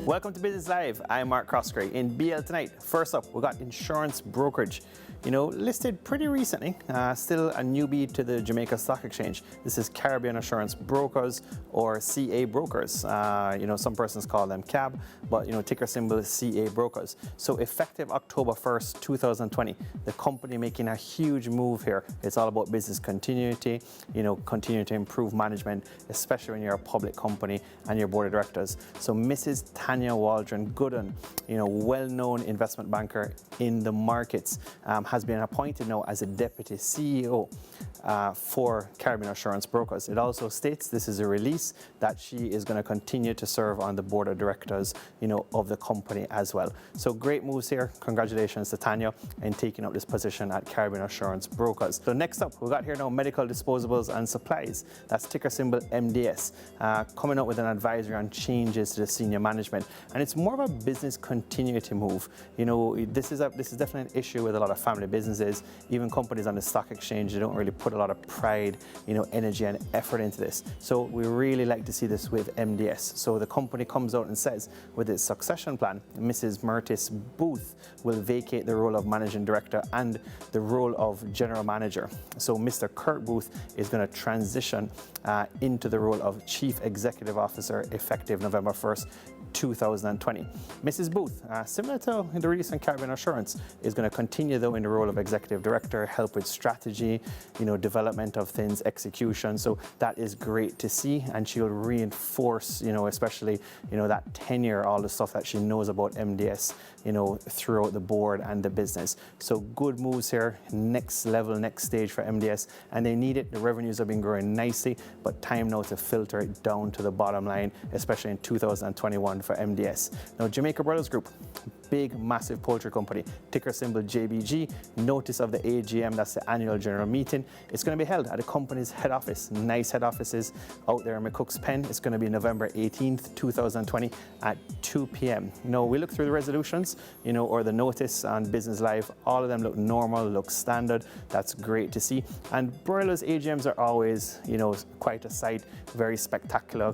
Welcome to Business Live. I'm Mark Croskery. In BL tonight, first up, we got insurance brokerage. Listed pretty recently, still a newbie to the Jamaica Stock Exchange. This is Caribbean Assurance Brokers, or CA Brokers. Some persons call them CAB, but ticker symbol is CA Brokers. So effective October 1st, 2020, the company making a huge move here. It's all about business continuity, continue to improve management, especially when you're a public company and your board of directors. So Mrs. Tanya Waldron Gooden, well-known investment banker in the markets, has been appointed now as a deputy CEO for Caribbean Assurance Brokers. It also states, this is a release, that she is going to continue to serve on the board of directors, of the company as well. So great moves here. Congratulations to Tanya in taking up this position at Caribbean Assurance Brokers. So next up, we've got here now medical disposables and supplies. That's ticker symbol MDS, coming up with an advisory on changes to the senior management. And it's more of a business continuity move. This is definitely an issue with a lot of family businesses, even companies on the stock exchange. They don't really put a lot of pride, energy and effort into this. So we really like to see this with MDS. So the company comes out and says, with its succession plan, Mrs. Murtis Booth will vacate the role of managing director and the role of general manager. So Mr. Kurt Booth is going to transition into the role of chief executive officer effective November 1st, 2020. Mrs. Booth, similar to the release on Caribbean Assurance, is going to continue though in the role of executive director, help with strategy, development of things, execution. So that is great to see, and she'll reinforce, especially, that tenure, all the stuff that she knows about MDS, throughout the board and the business. So good moves here, next level, next stage for MDS, and they need it. The revenues have been growing nicely, but time now to filter it down to the bottom line, especially in 2021 for MDS. Now, Jamaica Broilers Group, big, massive poultry company, ticker symbol JBG, notice of the AGM, that's the annual general meeting. It's going to be held at the company's head office, nice head offices out there in McCook's Pen. It's going to be November 18th, 2020 at 2 p.m. Now, we look through the resolutions, or the notice on Business Live. All of them look normal, look standard. That's great to see. And Broilers AGMs are always, quite a sight, very spectacular,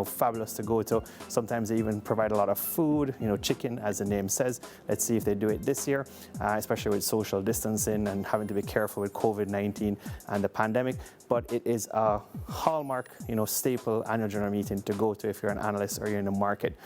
fabulous to go to. Sometimes they even provide a lot of food, chicken, as the name says. Let's see if they do it this year, especially with social distancing and having to be careful with COVID-19 and the pandemic. But it is a hallmark, staple annual general meeting to go to if you're an analyst or you're in the market.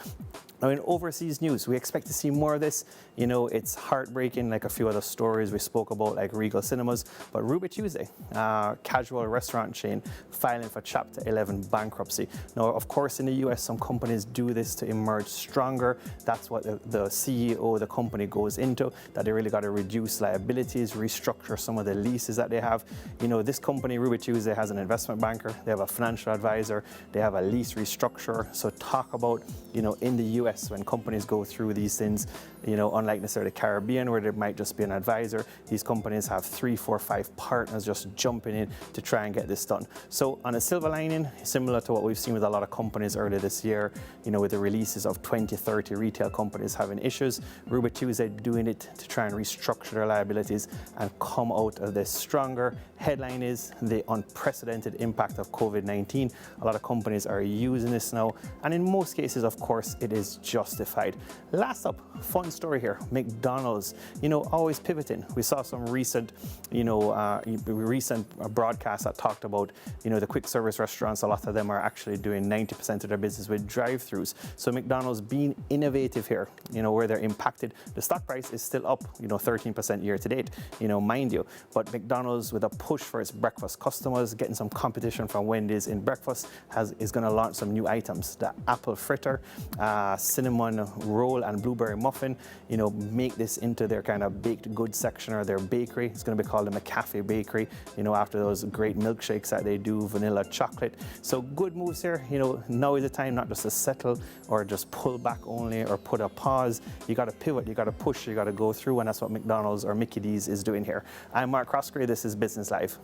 Now, in overseas news, we expect to see more of this. It's heartbreaking, like a few other stories we spoke about, like Regal Cinemas. But Ruby Tuesday, casual restaurant chain, filing for Chapter 11 bankruptcy. Now, of course, in the US, some companies do this to emerge stronger. That's what the CEO of the company goes into, that they really got to reduce liabilities, restructure some of the leases that they have. This company, Ruby Tuesday, has an investment banker, they have a financial advisor, they have a lease restructurer. So talk about, in the US, when companies go through these things, unlike necessarily the Caribbean, where there might just be an advisor, these companies have 3, 4, 5 partners just jumping in to try and get this done. So on a silver lining, similar to what we've seen with a lot of companies earlier this year, with the releases of 20, 30 retail companies having issues, Ruby Tuesday doing it to try and restructure their liabilities and come out of this stronger. Headline is the unprecedented impact of COVID-19. A lot of companies are using this now, and in most cases, of course, it is justified. Last up, fun story here, McDonald's, always pivoting. We saw some recent, broadcasts that talked about, the quick service restaurants. A lot of them are actually doing 90% of their business with drive-thrus. So McDonald's being innovative here, where they're impacted. The stock price is still up, 13% year to date, mind you. But McDonald's, with a push for its breakfast customers, getting some competition from Wendy's in breakfast, is going to launch some new items. The apple fritter, cinnamon roll and blueberry muffin, make this into their kind of baked goods section or their bakery. It's going to be called the McCafe Bakery, after those great milkshakes that they do, vanilla chocolate. So good moves here. Now is the time not just to settle or just pull back only or put a pause. You got to pivot, you got to push, you got to go through, and that's what McDonald's or Mickey D's is doing here. I'm Mark Croskery. This is Business Live.